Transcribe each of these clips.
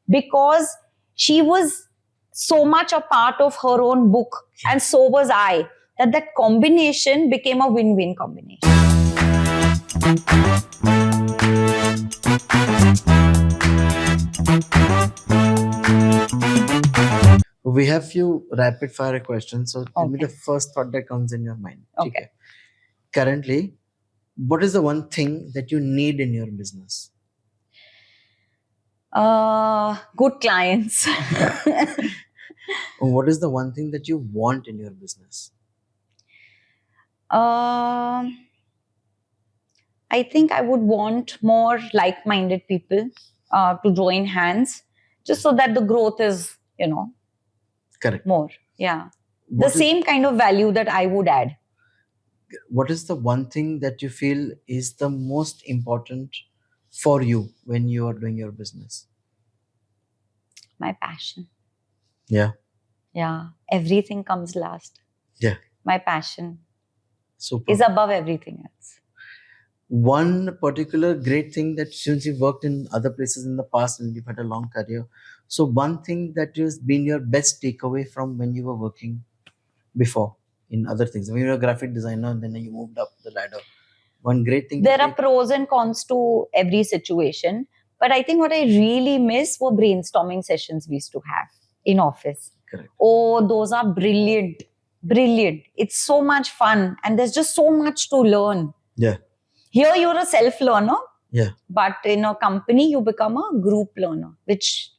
because she was so much a part of her own book, and so was I, that combination became a win-win combination. We have few rapid fire questions. So tell me Okay. the first thought that comes in your mind. Okay. Currently, what is the one thing that you need in your business? Good clients. What is the one thing that you want in your business? I think I would want more like-minded people to join hands, just so that the growth is, Correct. more. Yeah. What The same kind of value that I would add. What is the one thing that you feel is the most important for you when you are doing your business? My passion. Yeah. Yeah. Everything comes last. Yeah. My passion Super. is above everything else. One particular great thing that since you've worked in other places in the past and you've had a long career, so one thing that has been your best takeaway from when you were working before in other things, when you were a graphic designer and then you moved up the ladder, one great thing. There are pros and cons to every situation, but I think what I really miss were brainstorming sessions we used to have in office. Correct. Oh, those are brilliant. It's so much fun, and there's just so much to learn. Yeah. Here you're a self-learner. Yeah. But in a company, you become a group learner, which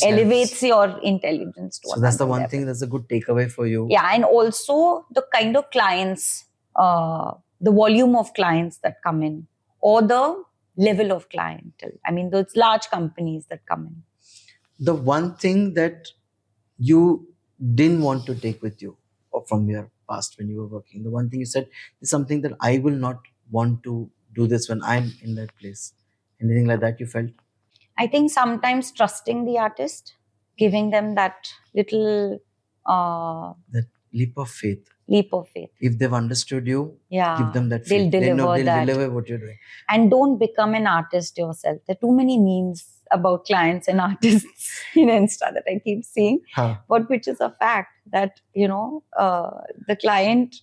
elevates your intelligence to so that's the another one level. thing that's a good takeaway for you. Yeah, and also the kind of clients, the volume of clients that come in, or the level of clientele. I mean, those large companies that come in. The one thing that you didn't want to take with you or from your past when you were working, the one thing you said is something that I will not want to do this when I'm in that place. Anything like that you felt? I think sometimes trusting the artist, giving them that little That leap of faith. If they've understood you, give them that they'll faith. deliver They'll that. deliver what you're doing. And don't become an artist yourself. There are too many memes about clients and artists in Insta that I keep seeing, but which is a fact that, the client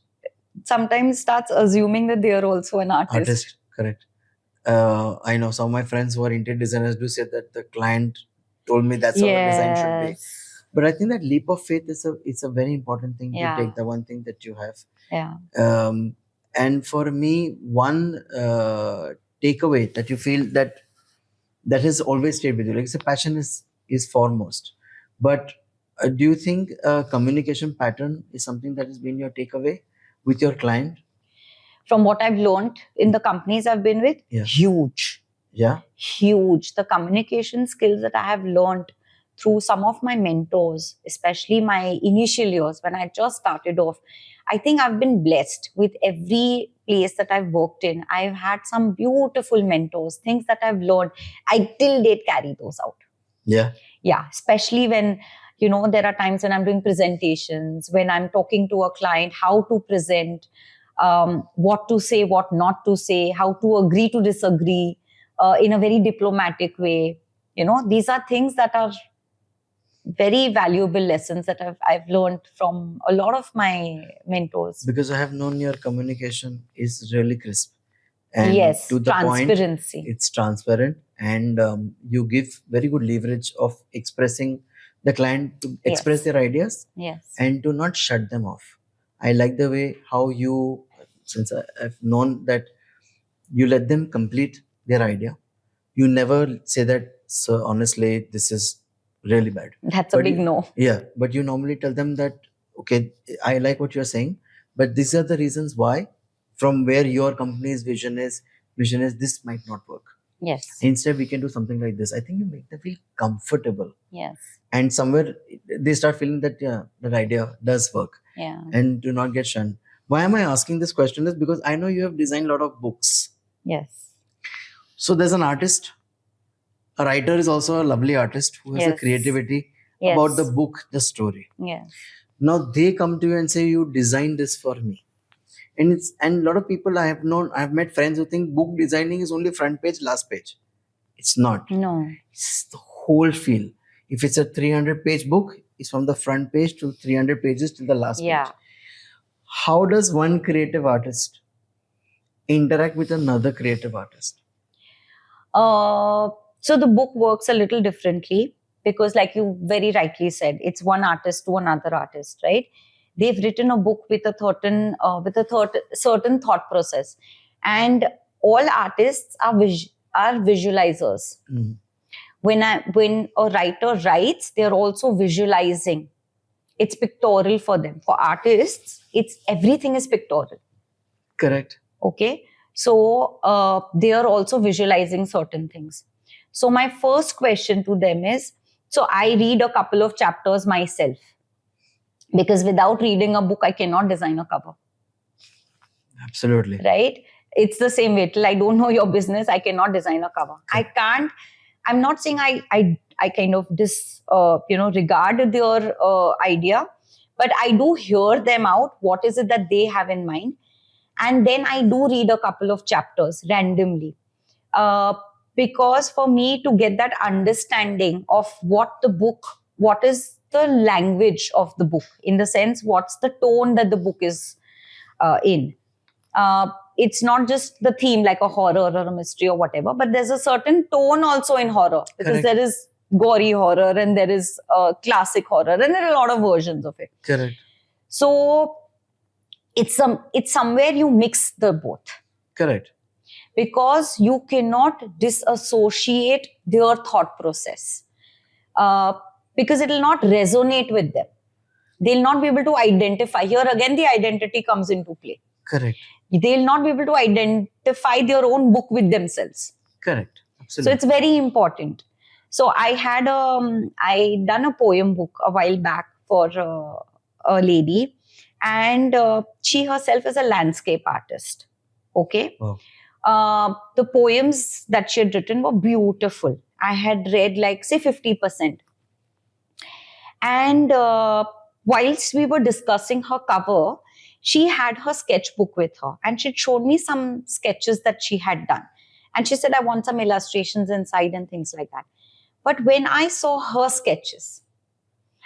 sometimes starts assuming that they are also an artist. Correct. I know some of my friends who are interior designers do say that the client told me that's how the design should be. But I think that leap of faith is a very important thing to take, the one thing that you have. Yeah. And for me, one takeaway that you feel that has always stayed with you, like the passion is foremost. But do you think communication pattern is something that has been your takeaway with your client? From what I've learned in the companies I've been with, huge. Yeah. Huge. The communication skills that I have learned through some of my mentors, especially my initial years when I just started off, I think I've been blessed with every place that I've worked in. I've had some beautiful mentors, things that I've learned. I till date carry those out. Yeah. Yeah. Especially when, there are times when I'm doing presentations, when I'm talking to a client, how to present, what to say, what not to say, how to agree to disagree in a very diplomatic way. These are things that are very valuable lessons that I've learned from a lot of my mentors. Because I have known your communication is really crisp. And yes, to the transparency. Point, it's transparent, and you give very good leverage of expressing the client to express their ideas. Yes. And to not shut them off. I like the way how you, since I've known that you let them complete their idea. You never say that, so honestly, this is really bad. That's a big no. Yeah, but you normally tell them that, okay, I like what you're saying, but these are the reasons why, from where your company's vision is, this might not work. Yes. Instead, we can do something like this. I think you make them feel comfortable. Yes. And somewhere they start feeling that, yeah, that idea does work. Yeah. And do not get shunned. Why am I asking this question is because I know you have designed a lot of books. Yes. So there's an artist. A writer is also a lovely artist who has a creativity about the book, the story. Yes. Now they come to you and say, you designed this for me. And a lot of people I have met friends who think book designing is only front page, last page. It's not. No. It's the whole feel. If it's a 300-page book, it's from the front page to 300 pages to the last Yeah. page. How does one creative artist interact with another creative artist? So the book works a little differently because, like you very rightly said, it's one artist to another artist, right? They've written a book with a certain thought process, and all artists are visualizers. Mm. When a writer writes, they're also visualizing. It's pictorial for them. For artists, it's everything is pictorial. Correct. Okay, so they are also visualizing certain things. So my first question to them is, so I read a couple of chapters myself, because without reading a book I cannot design a cover, Absolutely. right? It's the same way. Till I don't know your business, I cannot design a cover. I can't. I'm not saying I kind of regard their idea, but I do hear them out. What is it that they have in mind? And then I do read a couple of chapters randomly, uh, because for me to get that understanding of what is the language of the book, in the sense, what's the tone that the book is in. It's not just the theme like a horror or a mystery or whatever, but there's a certain tone also in horror, because Correct. there is gory horror and there is classic horror, and there are a lot of versions of it. Correct. So it's somewhere you mix the both, Correct. because you cannot disassociate their thought process, because it will not resonate with them. They'll not be able to identify. Here again, the identity comes into play. Correct. They'll not be able to identify their own book with themselves. Correct. So Absolutely. it's very important. So I done a poem book a while back for a lady, and she herself is a landscape artist. Okay. Wow. The poems that she had written were beautiful. I had read like, say, 50%. And whilst we were discussing her cover, she had her sketchbook with her, and she showed me some sketches that she had done. And she said, I want some illustrations inside and things like that. But when I saw her sketches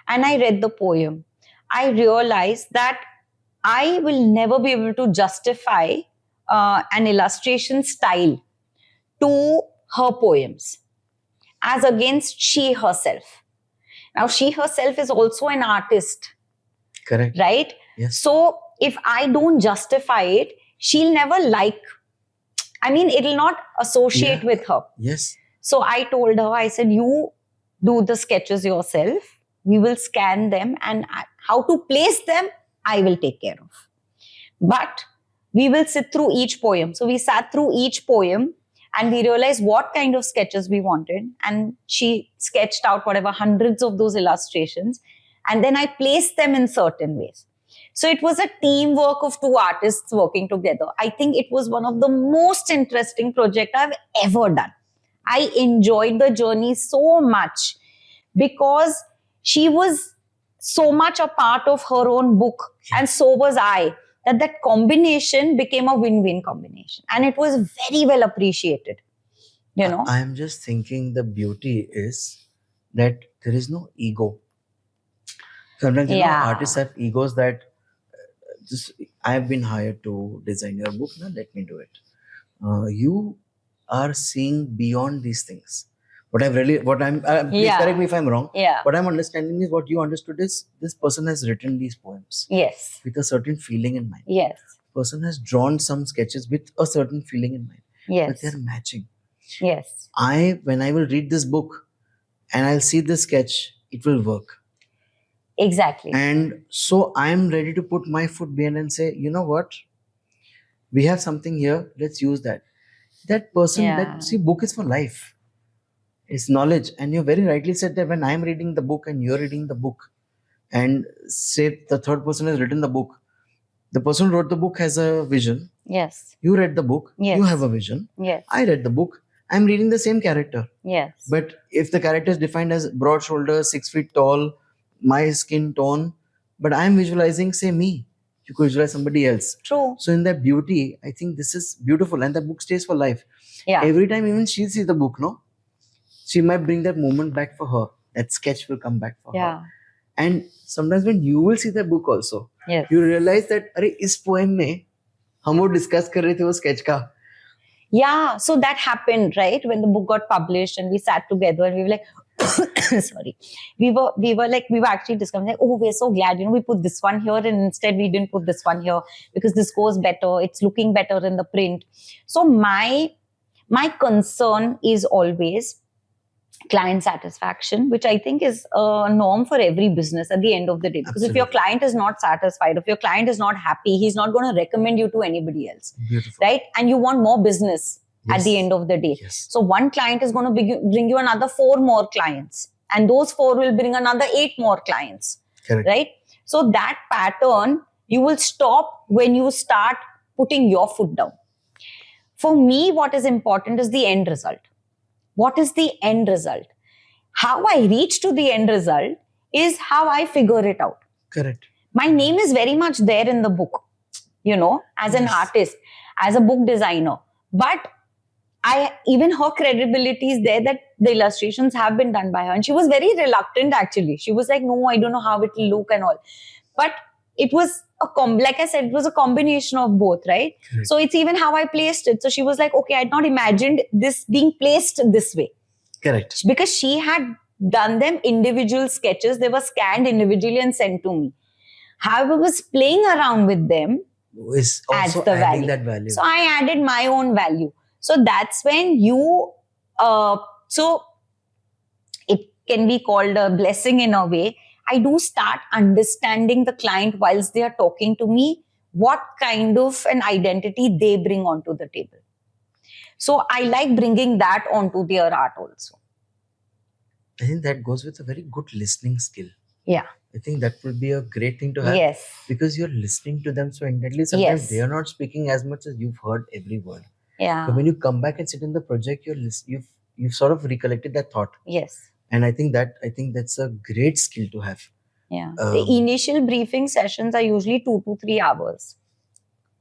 and I read the poem, I realized that I will never be able to justify an illustration style to her poems as against she herself. Now, she herself is also an artist. Correct. Right? Yes. So if I don't justify it, she'll never like, I mean, it'll not associate with her. Yes. So I told her, I said, you do the sketches yourself. We will scan them, and how to place them, I will take care of. But we will sit through each poem. So we sat through each poem and we realized what kind of sketches we wanted. And she sketched out whatever, hundreds of those illustrations. And then I placed them in certain ways. So it was a teamwork of two artists working together. I think it was one of the most interesting projects I've ever done. I enjoyed the journey so much because she was so much a part of her own book, and so was I, that combination became a win-win combination. And it was very well appreciated. You know? I am just thinking the beauty is that there is no ego. Sometimes, artists have egos that just, I've been hired to design your book, now let me do it. You are seeing beyond these things. Please correct me if I'm wrong. Yeah. What I'm understanding is, what you understood is, this person has written these poems. Yes. With a certain feeling in mind. Yes. Person has drawn some sketches with a certain feeling in mind. Yes. But they're matching. Yes. When I will read this book and I'll see this sketch, it will work. Exactly. And so I'm ready to put my foot behind and say, you know what? We have something here. Let's use that. That person, see, book is for life. It's knowledge. And you very rightly said that when I'm reading the book and you're reading the book, and say the third person has written the book, the person who wrote the book has a vision. Yes. You read the book. Yes. You have a vision. Yes. I read the book. I'm reading the same character. Yes. But if the character is defined as broad shoulders, 6 feet tall, my skin tone, but I'm visualizing, say, me. You could visualize somebody else. True. So in that beauty, I think this is beautiful, and the book stays for life. Yeah. Every time even she sees the book, no? she might bring that moment back for her. That sketch will come back for her. Yeah. And sometimes when you will see the book also, Yes. you realize that अरे इस poem में हम वो discuss कर रहे थे वो sketch का. Yeah, so that happened, right? When the book got published and we sat together and we were like, sorry, we were actually discussing, like, oh, we're so glad, we put this one here and instead we didn't put this one here because this goes better. It's looking better in the print. So my concern is always client satisfaction, which I think is a norm for every business at the end of the day. Because if your Absolutely. client is not satisfied, if your client is not happy, he's not going to recommend you to anybody else. Beautiful. Right? And you want more business at the Yes. end of the day. Yes. So one client is going to bring you another 4 more clients. And those 4 will bring another 8 more clients. Correct. Right? So that pattern, you will stop when you start putting your foot down. For me, what is important is the end result. What is the end result? How I reach to the end result is how I figure it out. Correct. My name is very much there in the book, as an Yes. artist, as a book designer. But even her credibility is there that the illustrations have been done by her. And she was very reluctant actually. She was like, no, I don't know how it will look and all. But it was like I said, it was a combination of both, right? Correct. So it's even how I placed it. So she was like, okay, I'd not imagined this being placed this way. Correct. Because she had done them individual sketches. They were scanned individually and sent to me. However, was playing around with them Is adds also the adding value. that value. So I added my own value. So that's when so it can be called a blessing in a way. I do start understanding the client whilst they are talking to me, what kind of an identity they bring onto the table. So I like bringing that onto their art also. I think that goes with a very good listening skill. Yeah. I think that would be a great thing to have. Yes. Because you're listening to them so intently. Sometimes Yes. they are not speaking as much as you've heard every word. Yeah. But when you come back and sit in the project, you've sort of recollected that thought. Yes. And I think that's a great skill to have. Yeah. The initial briefing sessions are usually 2 to 3 hours.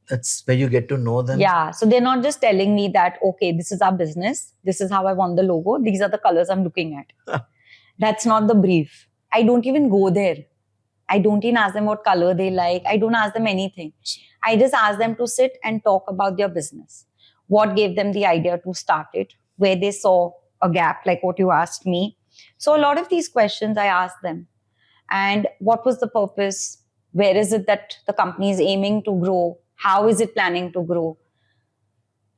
That's where you get to know them. Yeah. So they're not just telling me that, okay, this is our business. This is how I want the logo. These are the colors I'm looking at. That's not the brief. I don't even go there. I don't even ask them what color they like. I don't ask them anything. I just ask them to sit and talk about their business. What gave them the idea to start it? Where they saw a gap, like what you asked me. So a lot of these questions I ask them. And what was the purpose? Where is it that the company is aiming to grow? How is it planning to grow?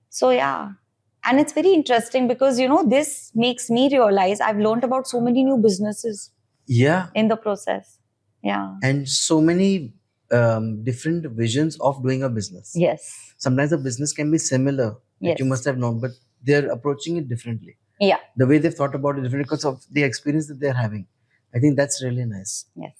So yeah. And it's very interesting because, this makes me realize I've learned about so many new businesses. Yeah. In the process. Yeah. And so many different visions of doing a business. Yes. Sometimes the business can be similar that Yes. you must have known, but they're approaching it differently. Yeah. The way they've thought about it differently because of the experience that they're having. I think that's really nice. Yes.